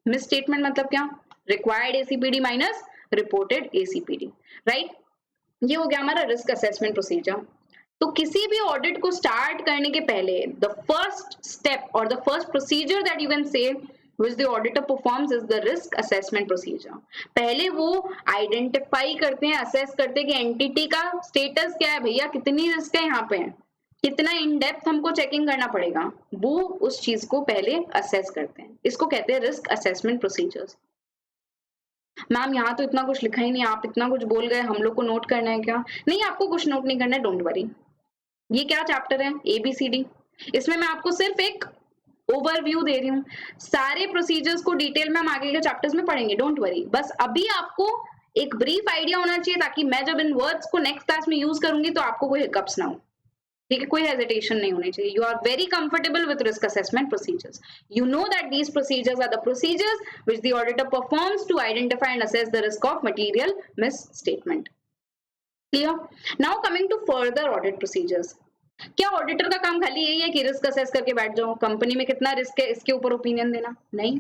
मिस स्टेटमेंट मतलब क्या? Required ACPD minus reported ACPD. Right, ये हो गया हमारा रिस्क असेसमेंट प्रोसीजर. तो किसी भी ऑडिट को स्टार्ट करने के पहले द फर्स्ट स्टेप और the first procedure that you can say which the auditor performs is the risk assessment procedure. पहले वो आइडेंटिफाई करते हैं, असेस करते हैं कि एंटिटी का स्टेटस क्या है, भैया कितनी रिस्क है यहाँ पे, कितना इन डेप्थ हमको चेकिंग करना पड़ेगा, वो उस चीज को पहले असेस करते हैं. इसको कहते हैं रिस्क असेसमेंट प्रोसीजर्स. मैम यहाँ तो इतना कुछ लिखा ही नहीं, आप इतना कुछ बोल गए, हम लोग को नोट करना है क्या? नहीं, आपको कुछ नोट नहीं करना है, डोंट वरी. ये क्या चैप्टर है? ABCD. इसमें मैं आपको सिर्फ एक ओवरव्यू दे रही हूँ. सारे प्रोसीजर्स को डिटेल में हम आगे के चैप्टर्स में पढ़ेंगे, डोंट वरी. बस अभी आपको एक ब्रीफ आइडिया होना चाहिए ताकि मैं जब इन वर्ड्स को नेक्स्ट क्लास में यूज करूंगी तो आपको कोई हिकअप्स ना हो. ठीक है, कोई हेजिटेशन नहीं होनी चाहिए. You are very comfortable with risk assessment procedures. You know that these procedures are the procedures which the auditor performs to identify and assess the risk of material misstatement. Clear? Now coming to further audit procedures. क्या auditor का काम खाली यही है कि risk assess करके बैठ जाओ, कंपनी में कितना रिस्क है इसके ऊपर ओपिनियन देना? नहीं.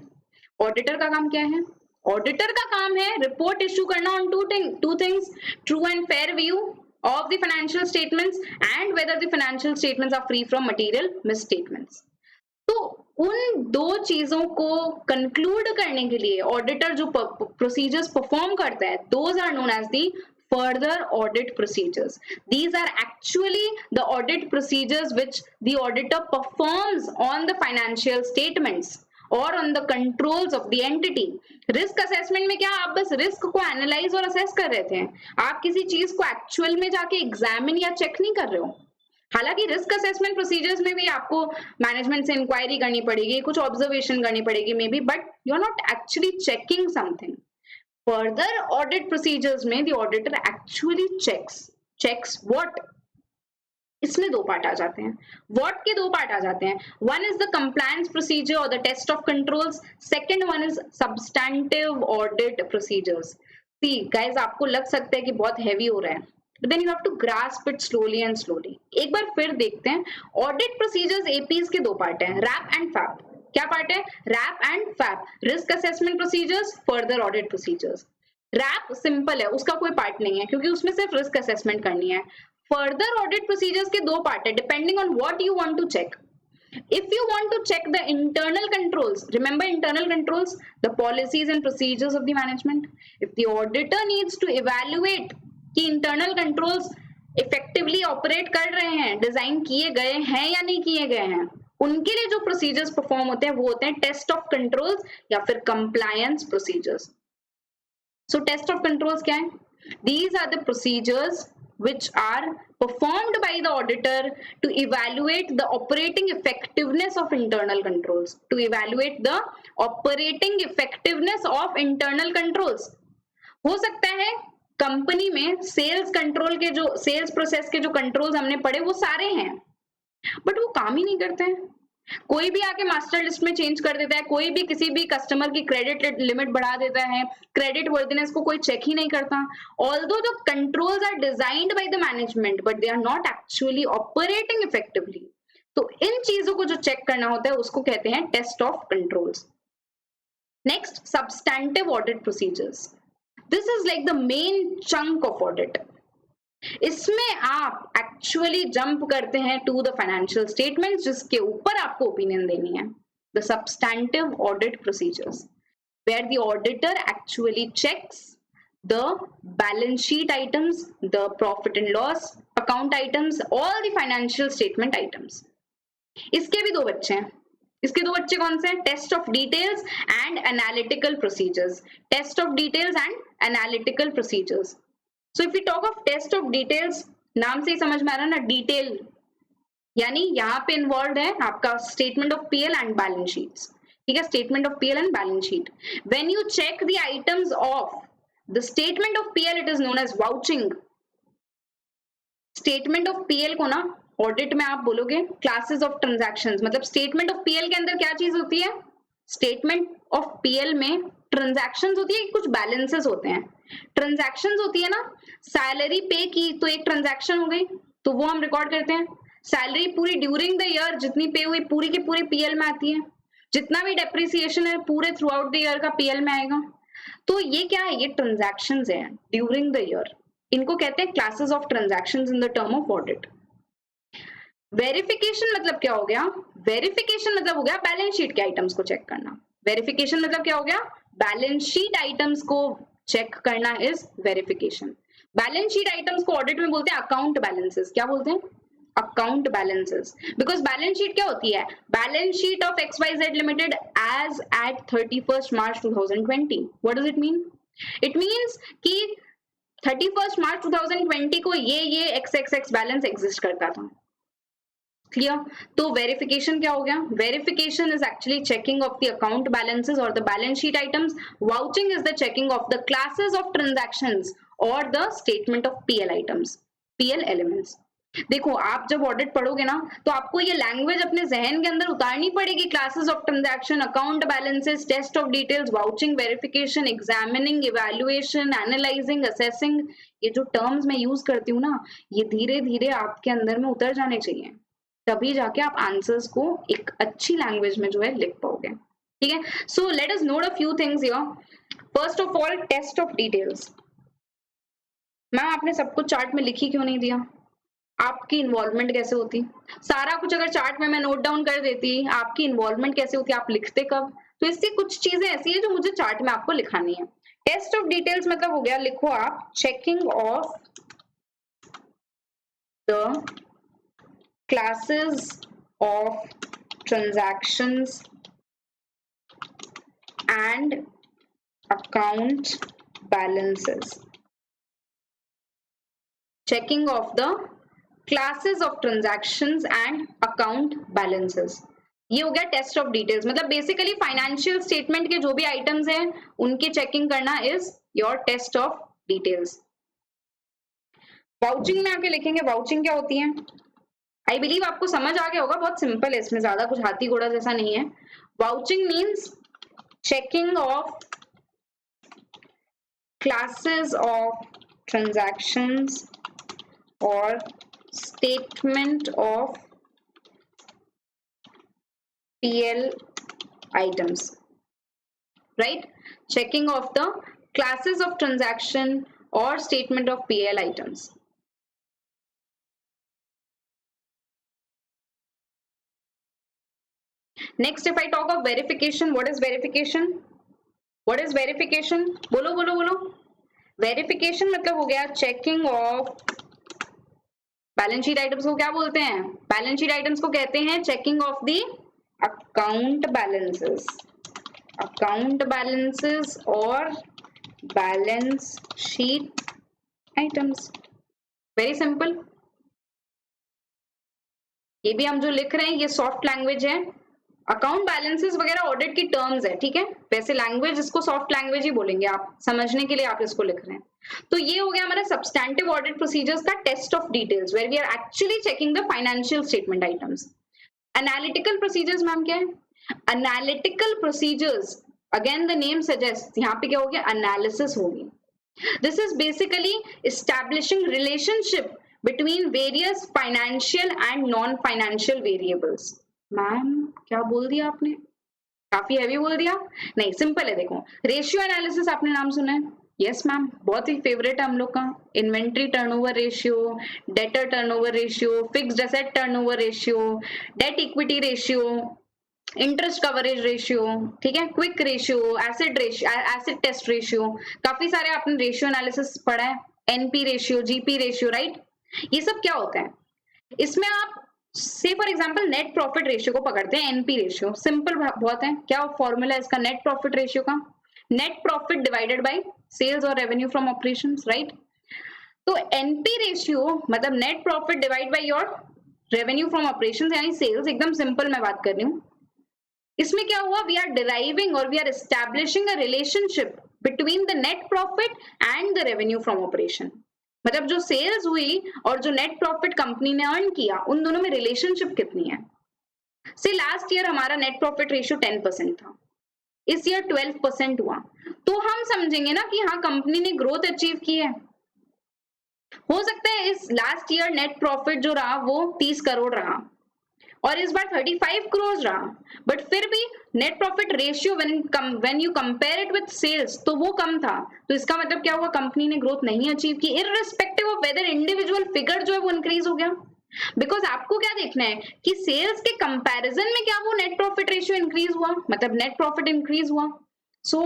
ऑडिटर का काम क्या है? ऑडिटर का काम है रिपोर्ट इश्यू करना on two things, true and fair view of the financial statements and whether the financial statements are free from material misstatements. तो उन दो चीजों को कंक्लूड करने के लिए ऑडिटर जो प्रोसीजर्स परफॉर्म करता है, those are known as the further audit procedures. These are actually the audit procedures which the auditor performs on the financial statements और on the controls of the entity. Risk assessment में क्या, आप बस risk को analyse और assess कर रहे थे, आप किसी चीज को एक्चुअल में जाके एग्जामिन या चेक नहीं कर रहे हो. हालांकि रिस्क असेसमेंट प्रोसीजर्स में भी आपको मैनेजमेंट से इंक्वायरी करनी पड़ेगी, कुछ ऑब्जर्वेशन करनी पड़ेगी maybe, but you are not actually checking something. Further audit procedures में the auditor actually checks what. इसमें दो पार्ट आ जाते हैं. व्हाट के दो पार्ट आ जाते हैं. One is the compliance procedure और the test of controls. Second one is substantive audit procedures. See guys, आपको लग सकता है कि बहुत हैवी हो रहा है, but then you have to grasp it slowly and slowly. एक बार फिर देखते हैं. ऑडिट प्रोसीजर्स APs के दो पार्ट हैं, रैप एंड फैप. क्या पार्ट है? RAP and FAP. Risk assessment procedures, further audit procedures. RAP simple है, उसका कोई पार्ट नहीं है क्योंकि उसमें सिर्फ रिस्क असेसमेंट करनी है. फर्दर ऑडिट प्रोसीजर्स के दो पार्ट है, depending on what you want to check. If you want to check the internal controls, remember internal controls, the policies and procedures of the management. If the auditor needs to evaluate कि internal controls effectively operate कर रहे हैं, design किए गए हैं या नहीं किए गए हैं, उनके लिए जो प्रोसीजर्स परफॉर्म होते हैं वो होते हैं टेस्ट ऑफ कंट्रोल्स या फिर compliance procedures. So test of controls क्या है? These are the procedures which are performed by the auditor to evaluate the operating effectiveness of internal controls. To evaluate the operating effectiveness of internal controls. हो सकता है company में sales control के जो sales process के जो controls हमने पढ़े वो सारे हैं, बट वो काम ही नहीं करते हैं. कोई भी आके मास्टर लिस्ट में चेंज कर देता है, कोई भी किसी भी कस्टमर की क्रेडिट लिमिट बढ़ा देता है, क्रेडिट वर्दिनेस को कोई चेक ही नहीं करता. Although the controls are designed by the management but they are not actually operating effectively. तो इन चीजों को जो चेक करना होता है उसको कहते हैं test of controls. Next, substantive audit procedures. This is like the main chunk of audit. इसमें आप एक्चुअली जंप करते हैं टू द फाइनेंशियल स्टेटमेंट्स जिसके ऊपर आपको ओपिनियन देनी है. The substantive audit procedures where the auditor actually checks the balance sheet items, the profit and loss account items, all the financial statement items. इसके भी दो बच्चे हैं. इसके दो बच्चे कौन से हैं? Test of details and analytical procedures. Test of details and analytical procedures. So if we talk of test of details, नाम से ही समझ में आ रहा है ना, डिटेल यानी यहाँ पे इन्वॉल्व है आपका statement of PL and balance sheets. ठीक है, statement of PL and balance sheet. When you check the items of the statement of PL, it is known as vouching. Statement of PL को ना audit में आप बोलोगे classes of transactions. मतलब statement of PL के अंदर क्या चीज होती है? स्टेटमेंट ऑफ पीएल में ट्रांजैक्शंस होती है, कुछ बैलेंसेस होते हैं. ट्रांजैक्शंस होती है ना, सैलरी पे की तो एक ट्रांजैक्शन हो गई, तो वो हम रिकॉर्ड करते हैं. सैलरी पूरी ड्यूरिंग द ईयर जितनी पे हुई पूरी की पूरी पीएल में आती है. जितना भी डेप्रिसिएशन है पूरे थ्रू आउट द ईयर का पीएल में आएगा. तो ये क्या है? ये ट्रांजैक्शंस है ड्यूरिंग द ईयर. इनको कहते हैं classes of transactions in the term of audit. Verification मतलब क्या हो गया? वेरिफिकेशन मतलब हो गया बैलेंस शीट के आइटम्स को चेक करना. वेरिफिकेशन मतलब क्या हो गया, बैलेंस शीट आइटम्स को चेक करना is verification. Balance sheet items को ऑडिट में बोलते हैं अकाउंट बैलेंसेस। क्या बोलते हैं, account balances. Because balance sheet क्या होती है, balance sheet of XYZ limited as at 31st March 2020। What does it mean, it means कि 31st March 2020 को ये XXX बैलेंस एग्जिस्ट करता था। क्लियर, तो वेरिफिकेशन क्या हो गया, verification is actually checking of the account balances और the balance sheet items. Vouching is the checking of the classes of transactions और the statement of PL items, PL elements. देखो आप जब ऑडिट पढ़ोगे ना तो आपको ये लैंग्वेज अपने जहन के अंदर उतारनी पड़ेगी, classes of transaction, account balances, test of details, vouching, verification, examining, evaluation, analysing, assessing. ये जो टर्म्स मैं यूज करती हूँ ना, ये धीरे धीरे आपके अंदर में उतर जाने चाहिए, तभी जाके आप आंसर्स को एक अच्छी लैंग्वेज में जो है लिख पाओगे। ठीक है, so let us note a few things here. First of all, test of details. Ma'am आपने सब कुछ चार्ट में लिखी क्यों नहीं दिया, आपकी इन्वॉल्वमेंट कैसे होती, सारा कुछ अगर चार्ट में मैं नोट डाउन कर देती, आपकी इन्वॉल्वमेंट कैसे होती, आप लिखते कब। तो इससे कुछ चीजें ऐसी है जो मुझे चार्ट में आपको लिखानी है। टेस्ट ऑफ डिटेल्स मतलब हो गया, लिखो आप, checking of the classes of transactions and account balances, checking of the classes of transactions and account balances। ये हो गया टेस्ट ऑफ डिटेल्स, मतलब बेसिकली फाइनेंशियल स्टेटमेंट के जो भी आइटम्स हैं उनकी चेकिंग करना is your test of details. Vouching में आके लिखेंगे, वाउचिंग क्या होती है, आई बिलीव आपको समझ आ गया होगा, बहुत सिंपल है, इसमें ज्यादा कुछ हाथी घोड़ा जैसा नहीं है। Vouching means checking of classes of transactions और statement of PL items, right? Checking of the classes of transaction or statement of PL items. Next, if I talk of verification, what is verification? What is verification? बोलो बोलो बोलो। Verification मतलब हो गया checking of balance sheet items को क्या बोलते हैं, बैलेंस शीट आइटम्स को कहते हैं checking of the account balances, account balances और balance sheet items. Very simple, ये भी हम जो लिख रहे हैं ये सॉफ्ट लैंग्वेज है, अकाउंट बैलेंसेस वगैरह ऑडिट की टर्म्स है, ठीक है, वैसे लैंग्वेज इसको सॉफ्ट लैंग्वेज ही बोलेंगे, आप समझने के लिए आप इसको लिख रहे हैं। तो ये हो गया हमारा सब्सटैंटिव ऑडिट प्रोसीजर्स का test of details, where we are actually checking the financial statement items. Analytical procedures ma'am क्या है, analytical procedures, again the name suggest, यहाँ पे क्या हो गया, एनालिसिस होगी। This is basically establishing relationship between various financial and non financial variables. Ma'am क्या बोल दिया आपने, काफी हैवी बोल दिया, नहीं सिंपल है। देखो रेशियो एनालिसिस आपने नाम सुना है, यस मैम, बहुत ही फेवरेट है हम लोग का। Inventory turnover ratio, debtor turnover ratio, fixed asset turnover ratio, debt equity ratio, interest coverage ratio, ठीक है, quick ratio, acid test ratio, काफी सारे आपने रेशियो एनालिसिस पढ़ा है, NP ratio, GP ratio, right. ये सब क्या होता है, इसमें आप से for example net profit ratio को पकड़ते हैं, एनपी रेशियो, सिंपल बहुत है, क्या फॉर्मूला है इसका नेट प्रॉफिट रेशियो का, net profit divided by sales और रेवेन्यू फ्रॉम ऑपरेशंस, राइट। तो एनपी रेशियो मतलब net profit divide by your revenue from operations यानी सेल्स, एकदम सिंपल मैं बात कर रही हूँ। इसमें क्या हुआ, वी आर डिराइविंग और we are establishing a relationship between the net profit and the revenue from operation, मतलब जो सेल्स हुई और जो नेट प्रॉफिट कंपनी ने अर्न किया उन दोनों में रिलेशनशिप कितनी है। से लास्ट ईयर हमारा नेट प्रॉफिट रेशियो 10% था, इस ईयर 12% हुआ, तो हम समझेंगे ना कि हाँ कंपनी ने ग्रोथ अचीव की है। हो सकता है इस लास्ट ईयर नेट प्रॉफिट जो रहा वो 30 करोड़ रहा और इस बार 35 करोड़ रहा, बट फिर भी net profit ratio when you compare it with sales तो वो कम था, तो इसका मतलब क्या हुआ, कंपनी ने ग्रोथ नहीं अचीव की, irrespective of whether individual figure जो है वो इंक्रीज हो गया। बिकॉज आपको क्या देखना है कि सेल्स के कंपैरिजन में क्या वो नेट प्रॉफिट रेशियो इंक्रीज हुआ, मतलब नेट प्रॉफिट इंक्रीज हुआ। सो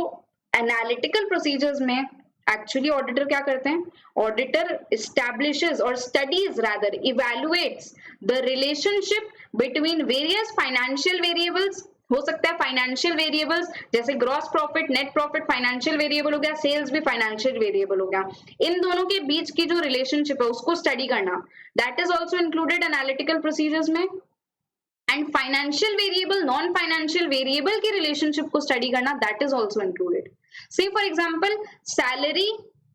एनालिटिकल प्रोसीजर्स में एक्चुअली ऑडिटर क्या करते हैं, ऑडिटर एस्टैब्लिशेस और studies rather evaluates the relationship between various financial variables. हो सकता है फाइनेंशियल वेरिएबल्स जैसे gross profit, net profit financial variable हो गया, सेल्स भी फाइनेंशियल वेरिएबल हो गया, इन दोनों के बीच की जो रिलेशनशिप है उसको स्टडी करना, that is also included analytical procedures में। And financial variable non financial variable की रिलेशनशिप को स्टडी करना, that is also included. Say for example salary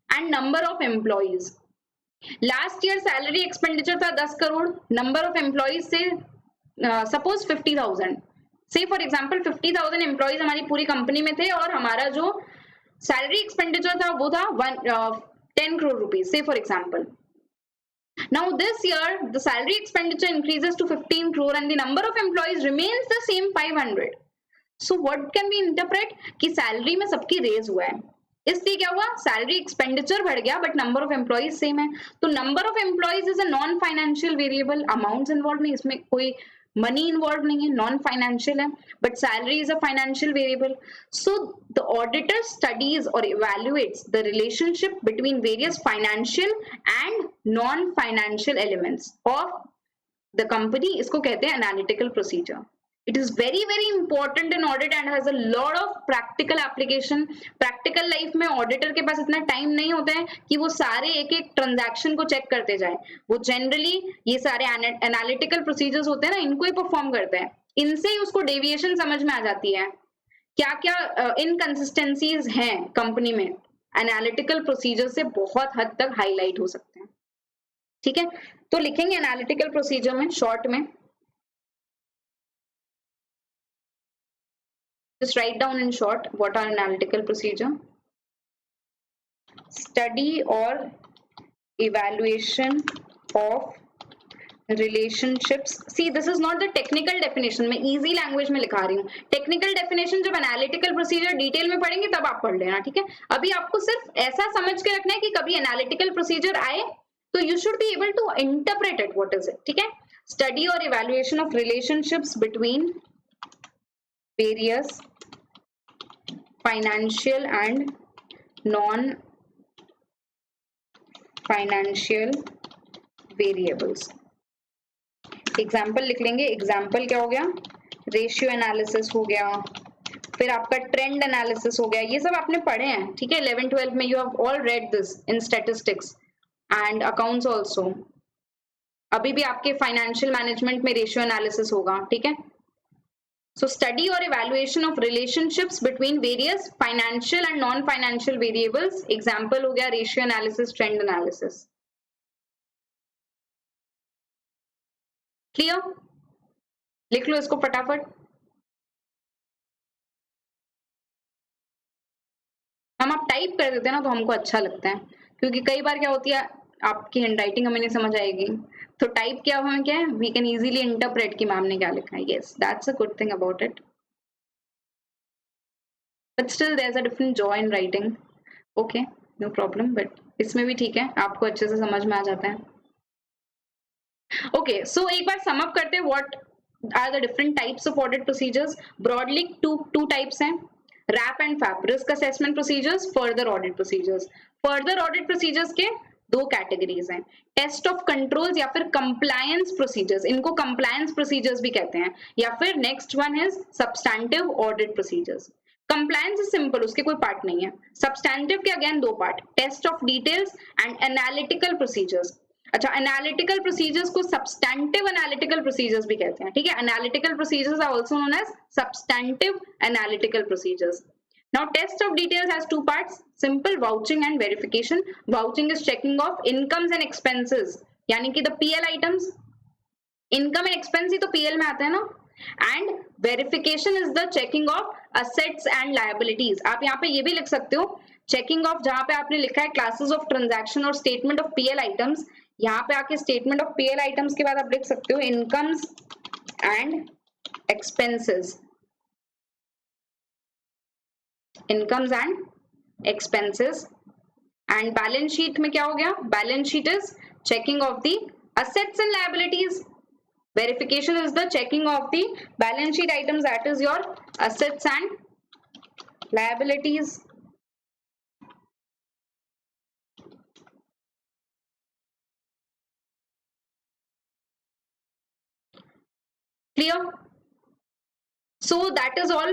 and number of employees, last year salary expenditure था 10 crore, number of employees say suppose 50,000, say for example 50,000 employees हमारी पूरी company में थे और हमारा जो सैलरी एक्सपेंडिचर था वो था 10 crore rupees, say for example. Now this year the salary expenditure increases to 15 crore and the number of employees remains the same 500. So what can we interpret कि सैलरी में सबकी रेज हुआ है, इसलिए क्या हुआ, सैलरी एक्सपेंडिचर बढ़ गया but number of employees same है। तो number of employees is a non financial variable, amounts involve नहीं, इसमें कोई मनी इन्वॉल्व नहीं है, नॉन फाइनेंशियल है, but salary is a financial variable. So the auditor studies और evaluates the relationship between various financial and non financial elements of the company, इसको कहते हैं analytical procedure. It is very very important in audit and has a lot of practical application. Practical life में auditor के पास इतना time नहीं होता है कि वो सारे एक एक ट्रांजैक्शन को चेक करते जाए, वो जनरली ये सारे एनालिटिकल प्रोसीजर्स होते हैं ना, इनको ही परफॉर्म करते हैं, इनसे ही उसको डेविएशन समझ में आ जाती है, क्या क्या इनकंसिस्टेंसीज हैं कंपनी में, एनालिटिकल प्रोसीजर से बहुत हद तक हाईलाइट हो सकते हैं। ठीक है, तो लिखेंगे एनालिटिकल प्रोसीजर में शॉर्ट में, just write down in short what are analytical procedure. Study or evaluation of relationships. See, this is not the technical definition, मैं easy language में लिखा रही हूँ, technical definition जब analytical procedure डिटेल में पढ़ेंगे तब आप पढ़ लेना, ठीक है। अभी आपको सिर्फ ऐसा समझ के रखना है कि कभी analytical procedure आए तो you should be able to interpret it, what is it, ठीक है। Study or evaluation of relationships between various financial and non-financial variables. Example लिख लेंगे, एग्जाम्पल क्या हो गया, रेशियो एनालिसिस हो गया, फिर आपका ट्रेंड एनालिसिस हो गया, ये सब आपने पढ़े हैं, ठीक है, 11-12 में you have all read this in statistics and accounts also. अभी भी आपके फाइनेंशियल मैनेजमेंट में रेशियो एनालिसिस होगा, ठीक है। So study or evaluation of relationships between various financial and non-financial variables. Example हो गया ratio analysis, trend analysis. Clear? लिख लो इसको फटाफट। हम आप टाइप कर देते हैं ना तो हमको अच्छा लगता है, क्योंकि कई बार क्या होती है आपकी हैंडराइटिंग हमें नहीं समझ आएगी, तो टाइप किया हमें क्या है, वी कैन इजीली इंटरप्रेट कि मैम ने क्या लिखा है। Yes, that's a good thing about it, but still there is a different joy in writing. Okay, no problem, but इसमें भी ठीक है, आपको अच्छे से समझ में आ जाता है। ओके, सो एक बार सम अप करते हैं, what are the different types of audit procedures. Broadly two types हैं, RAP and FAP, risk assessment procedures, further audit procedures. Further audit procedures के दो कैटेगरीज हैं, टेस्ट ऑफ कंट्रोल्स या फिर कंप्लायंस प्रोसीजर्स, इनको कंप्लायंस प्रोसीजर्स भी कहते हैं, या फिर next one is substantive audit procedures. Compliance is simple, उसके कोई पार्ट नहीं है। सब्सटैंटिव के अगेन दो part, test of details and analytical procedures. अच्छा, एनालिटिकल प्रोसीजर्स को सब्सटैंटिव एनालिटिकल प्रोसीजर्स भी कहते हैं, ठीक है। Analytical procedures are also known as substantive analytical procedures. Now test of details has two parts, simple vouching and verification. Vouching is checking of incomes and expenses, यानी कि the PL items, income and expense ही तो PL में आते हैं ना, and verification is the checking of assets and liabilities. आप यहाँ पे ये भी लिख सकते हो, checking of, जहाँ पे आपने लिखा है classes of transaction और statement of PL items, यहाँ पे आके statement of PL items के बाद आप लिख सकते हो incomes and expenses, incomes and expenses। and balance sheet में क्या हो गया, balance sheet is checking of the Assets and liabilities. Verification is the checking of the balance sheet items, that is your assets and liabilities. Clear? So that is all.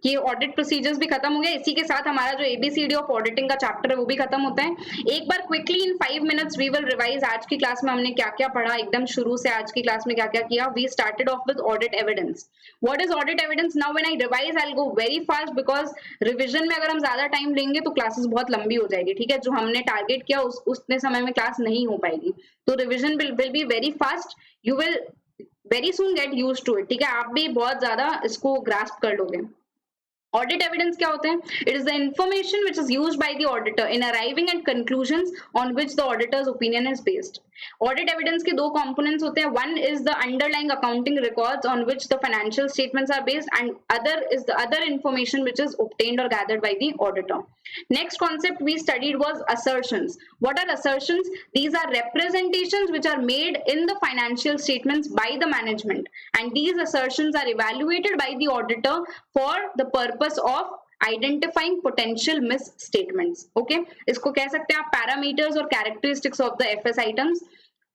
ये audit procedures भी खत्म हो गया, इसी के साथ हमारा जो एबीसीडी ऑफ ऑडिटिंग का चैप्टर है वो भी खत्म होता है। एक बार quickly in 5 minutes we will revise आज की क्लास में हमने क्या क्या पढ़ा, एकदम शुरू से आज की क्लास में क्या क्या किया। We started off with audit evidence. What is audit evidence? Now when I revise I will go very fast, because revision में अगर हम ज्यादा टाइम लेंगे तो क्लासेस बहुत लंबी हो जाएगी, ठीक है। जो हमने टारगेट किया उतने समय में क्लास नहीं हो पाएगी, तो revision will be very fast. You will very soon get used to it, ठीक है। आप भी बहुत ज्यादा इसको ग्रास्प कर लोगे। ऑडिट एविडेंस क्या होते हैं? It is the information which is used by the auditor in arriving at conclusions on which the auditor's opinion is based. Audit evidence के दो कंपोनेंट्स होते हैं। One is the underlying accounting records on which the financial statements are based, and other is the other information which is obtained or gathered by the auditor. Next concept we studied was assertions. What are assertions? These are representations which are made in the financial statements by the management, and these assertions are evaluated by the auditor for the purpose of identifying potential misstatements. Okay, इसको कह सकते हैं आप parameters और characteristics of the FS items.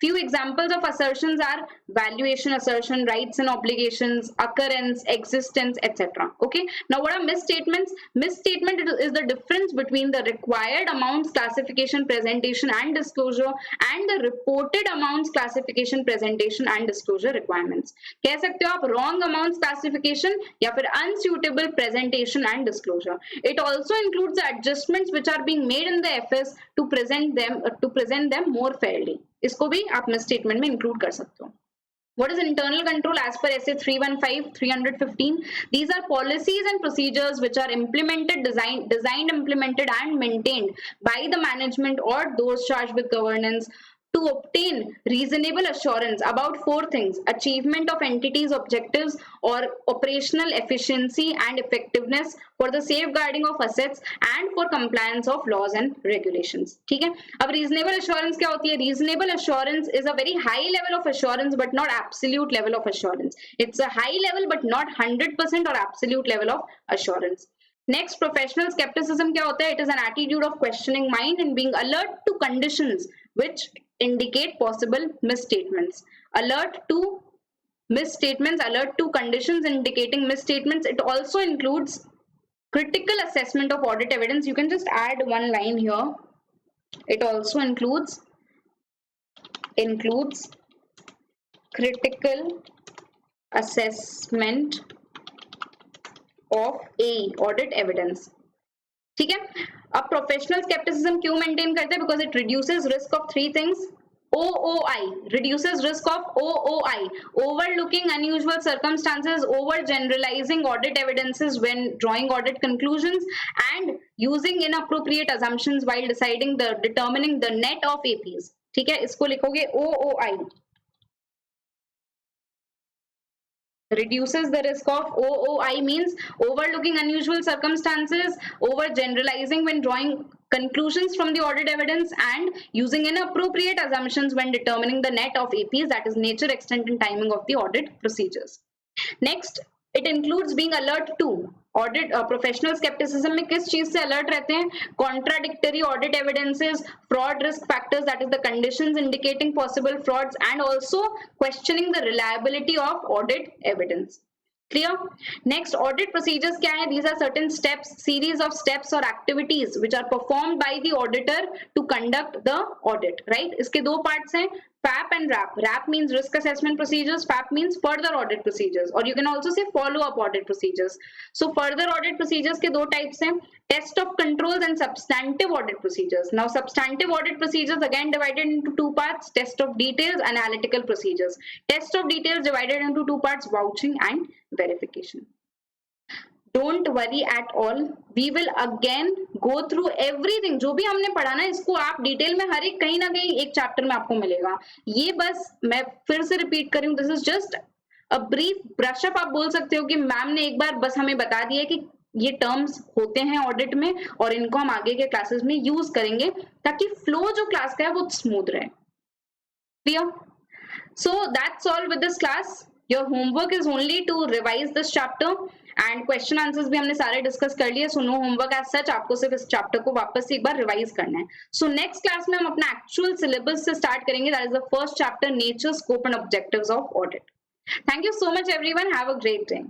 Few examples of assertions are valuation assertion, rights and obligations, occurrence, existence, etc. Okay. Now, what are misstatements? Misstatement is the difference between the required amounts classification, presentation, and disclosure, and the reported amounts classification, presentation, and disclosure requirements. कह सकते हो आप wrong amounts classification या फिर unsuitable presentation and disclosure. It also includes the adjustments which are being made in the FS to present them more fairly. इसको भी आप misstatement में include कर सकते हो। What is internal control as per SA 315, 315? These are policies and procedures which are implemented, designed, implemented, and maintained by the management or those charged with governance to obtain reasonable assurance about 4 things: achievement of entities' objectives or operational efficiency and effectiveness, for the safeguarding of assets, and for compliance of laws and regulations. ठीक है। अब reasonable assurance क्या होती है? Reasonable assurance is a very high level of assurance but not absolute level of assurance. It's a high level but not 100% or absolute level of assurance. Next, professional skepticism क्या होता है? It is an attitude of questioning mind and being alert to conditions which indicate possible misstatements. Alert to misstatements, alert to conditions indicating misstatements. It also includes critical assessment of audit evidence. You can just add one line here. It also includes critical assessment of audit evidence. ठीक है। अब professional scepticism क्यों maintain करते हैं? Because it reduces risk of 3 things. OOI reduces risk of OOI, overlooking unusual circumstances, overgeneralizing audit evidences when drawing audit conclusions, and using inappropriate assumptions while determining the net of APs. ठीक है, इसको लिखोगे OOI. Reduces the risk of OOI means overlooking unusual circumstances, overgeneralizing when drawing conclusions from the audit evidence, and using inappropriate assumptions when determining the net of APs, that is nature, extent, and timing of the audit procedures. Next, it includes being alert to audit. Professional skepticism में किस चीज से alert रहते हैं? Contradictory audit evidences, fraud risk factors, that is the conditions indicating possible frauds, and also questioning the reliability of audit evidence. Clear? Next, audit procedures क्या है? These are certain steps, series of steps or activities which are performed by the auditor to conduct the audit. Right? इसके दो parts हैं, FAP and RAP. RAP means risk assessment procedures. FAP means further audit procedures, or you can also say follow-up audit procedures. So further audit procedures के दो types हैं, test of controls and substantive audit procedures. Now substantive audit procedures again divided into 2 parts: test of details, analytical procedures. Test of details divided into 2 parts: vouching and verification. Don't worry at all. We will again go through everything. जो भी हमने पढ़ा ना, इसको आप detail में हर एक कहीं ना कहीं एक चैप्टर में आपको मिलेगा. ये बस मैं फिर से रिपीट कर रही हूँ. This is just a brief brush-up. आप बोल सकते हो कि मैम ने एक बार बस हमें बता दिया कि ये टर्म्स होते हैं ऑडिट में और इनको हम आगे के क्लासेस में यूज करेंगे ताकि फ्लो जो क्लास का है वो स्मूथ रहे. Clear? So that's all with this class. Your homework is only to revise this chapter and question answers भी हमने सारे डिस्कस कर लिए. So no homework as such. आपको सिर्फ इस चैप्टर को वापस से एक बार रिवाइज करना है. So next class में हम अपना एक्चुअल सिलेबस से स्टार्ट करेंगे. That is the first chapter, nature, scope and objectives of audit. Thank you so much everyone. Have a great day.